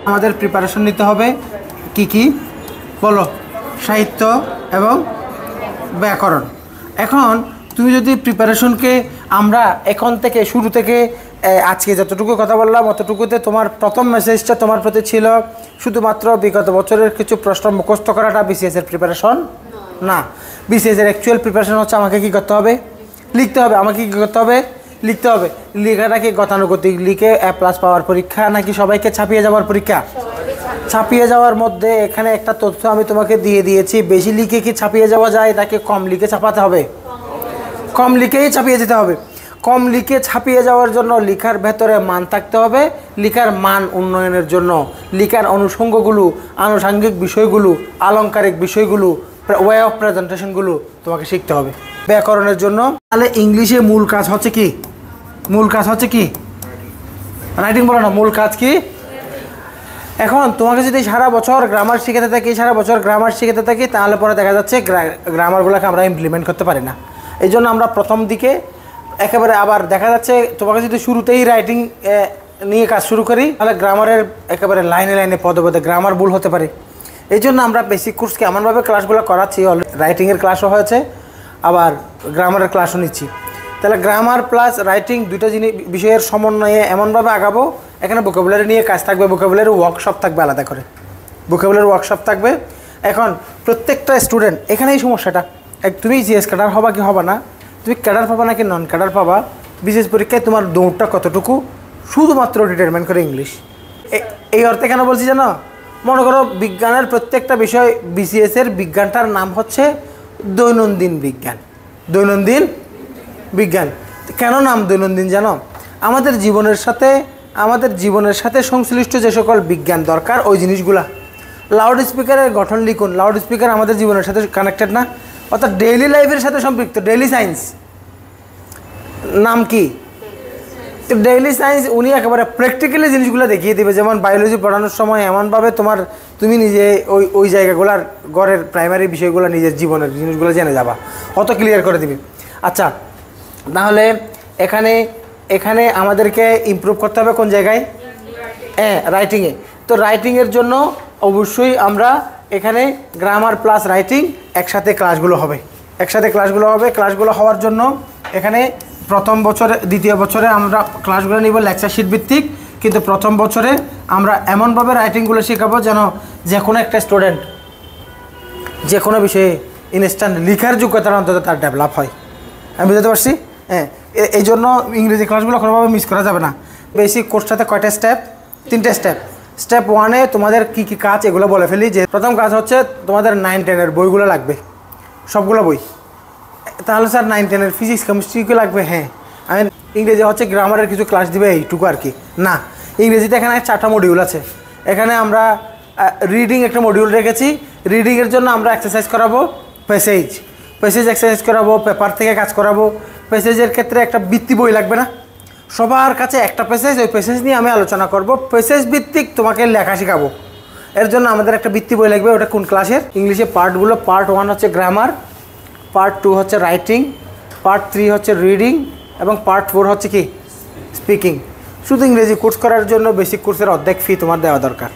আমাদের প্রিপারেশন নিতে হবে কি কি বলো, সাহিত্য এবং ব্যাকরণ। এখন তুমি যদি প্রিপারেশনকে আমরা এখন থেকে শুরু থেকে আজকে যতটুকু কথা বললাম অতটুকুতে তোমার প্রথম মেসেজটা তোমার প্রতি ছিল শুধুমাত্র বিগত বছরের কিছু প্রশ্ন মুখস্থ করাটা বিসিএসের প্রিপারেশন না। বিসিএসের অ্যাকচুয়াল প্রিপারেশন হচ্ছে আমাকে কী করতে হবে, লিখতে হবে। আমাকে কী করতে হবে, লিখতে হবে। লেখাটা কি গতানুগতিক লিখে A+ পাওয়ার পরীক্ষা নাকি সবাইকে ছাপিয়ে যাওয়ার পরীক্ষা? ছাপিয়ে যাওয়ার মধ্যে এখানে একটা তথ্য আমি তোমাকে দিয়ে দিয়েছি, বেশি লিখে কি ছাপিয়ে যাওয়া যায় নাকি কম লিখে ছাপাতে হবে? কম লিখেই ছাপিয়ে যেতে হবে। কম লিখে ছাপিয়ে যাওয়ার জন্য লেখার ভেতরে মান থাকতে হবে। লেখার মান উন্নয়নের জন্য লেখার অনুষঙ্গগুলো, আনুষঙ্গিক বিষয়গুলো, আলংকারিক বিষয়গুলো, ওয়ে অফ প্রেজেন্টেশনগুলো তোমাকে শিখতে হবে ব্যাকরণের জন্য। তাহলে ইংলিশে মূল কাজ হচ্ছে কি? মূল কাজ হচ্ছে কি? রাইটিং বলো না, মূল কাজ কি? এখন তোমাকে যদি সারা বছর গ্রামার শিখাতে থাকি, সারা বছর গ্রামার শিখাতে থাকি, তাহলে পরে দেখা যাচ্ছে গ্রামারগুলোকে আমরা ইমপ্লিমেন্ট করতে পারি না। এই জন্য আমরা প্রথম দিকে একেবারে আবার দেখা যাচ্ছে তোমাকে যদি শুরুতেই রাইটিং নিয়ে কাজ শুরু করি তাহলে গ্রামারের একেবারে লাইনে লাইনে পদে পদে গ্রামার ভুল হতে পারে। এই জন্য আমরা বেসিক কোর্সকে এমনভাবে ক্লাসগুলো করাচ্ছি, রাইটিংয়ের ক্লাসও হয়েছে আবার গ্রামারের ক্লাসও নিচ্ছি। তাহলে গ্রামার প্লাস রাইটিং দুইটা বিষয়ের সমন্বয়ে এমনভাবে আগাবো, এখানে ভোকাবুলারি নিয়ে কাজ থাকবে, ভোকাবুলারি ওয়ার্কশপ থাকবে আলাদা করে, ভোকাবুলারি ওয়ার্কশপ থাকবে। এখন প্রত্যেকটা স্টুডেন্ট এখানেই সমস্যাটা, তুমি জিএস ক্যাডার হবা কি হবা না, তুমি ক্যাডার পাবা নাকি নন ক্যাডার পাবা, বিশেষ পরীক্ষায় তোমার দৌড়টা কতটুকু শুধুমাত্র ডিটারমাইন করে ইংলিশ। এই অর্থে কেন বলছি জানো, মনে করো বিজ্ঞানের প্রত্যেকটা বিষয় বিসিএসের বিজ্ঞানটার নাম হচ্ছে দৈনন্দিন বিজ্ঞান। দৈনন্দিন বিজ্ঞান কেন নাম দৈনন্দিন জানো? আমাদের জীবনের সাথে সংশ্লিষ্ট যে সকল বিজ্ঞান দরকার ওই জিনিসগুলা। লাউড স্পিকারের গঠন লিখুন, লাউড স্পিকার আমাদের জীবনের সাথে কানেক্টেড না, অর্থাৎ ডেইলি লাইফের সাথে সম্পৃক্ত। ডেইলি সায়েন্স নাম কি? ডেইলি সায়েন্স উনি একেবারে প্র্যাকটিক্যালি জিনিসগুলো দেখিয়ে দেবে। যেমন বায়োলজি পড়ানোর সময় এমনভাবে তুমি নিজে ওই জায়গাগুলার গড়ের প্রাইমারি বিষয়গুলো নিজের জীবনের জিনিসগুলো জেনে যাবা, অত ক্লিয়ার করে দিবে। আচ্ছা, তাহলে এখানে আমাদেরকে ইমপ্রুভ করতে হবে কোন জায়গায়? রাইটিংয়ে। তো রাইটিংয়ের জন্য অবশ্যই আমরা এখানে গ্রামার প্লাস রাইটিং একসাথে ক্লাসগুলো হবে। ক্লাসগুলো হওয়ার জন্য এখানে প্রথম বছরে দ্বিতীয় বছরে আমরা ক্লাসগুলো নিব লেকচার শিট ভিত্তিক, কিন্তু প্রথম বছরে আমরা এমনভাবে রাইটিংগুলো শেখাবো যেন যে কোনো একটা স্টুডেন্ট যে কোনো বিষয়ে ইনস্ট্যান্ট লেখার যোগ্যতার অন্তত তার ডেভেলপ হয়। আমি বুঝতে পারছি? এই জন্য ইংরেজি ক্লাসগুলো কোনোভাবে মিস করা যাবে না। বেসিক কোর্সটাতে কয়টা স্টেপ? 3টে স্টেপ। স্টেপ 1-এ তোমাদের কী কী কাজ এগুলো বলে ফেলি। যে প্রথম কাজ হচ্ছে তোমাদের 9-10-এর বইগুলো লাগবে, সবগুলো বই। তাহলে স্যার 9-10-এর ফিজিক্স কেমিস্ট্রি কি লাগবে? হ্যাঁ, আমি ইংরেজি হচ্ছে গ্রামারের কিছু ক্লাস দিবে এইটুকু আর কি না। ইংরেজিতে এখানে 4টা মডিউল আছে। এখানে আমরা রিডিং একটা মডিউল রেখেছি। রিডিংয়ের জন্য আমরা এক্সারসাইজ করাবো, প্যাসেজ এক্সারসাইজ করাবো, পেপার থেকে কাজ করাবো। প্যাসেজের ক্ষেত্রে একটা বৃত্তি বই লাগবে না? সবার কাছে একটা প্যাসেজ, ওই প্যাসেজ নিয়ে আমি আলোচনা করব। প্যাসেজ ভিত্তিক তোমাকে লেখা শেখাবো। এর জন্য আমাদের একটা বৃত্তি বই লাগবে। ওটা কোন ক্লাসের? ইংলিশে পার্টগুলো, পার্ট 1 হচ্ছে গ্রামার, পার্ট 2 হচ্ছে রাইটিং, পার্ট 3 হচ্ছে রিডিং এবং পার্ট 4 হচ্ছে কি? স্পিকিং। শুধু ইংরেজি কোর্স করার জন্য বেসিক কোর্সের অর্ধেক ফি তোমার দেওয়া দরকার।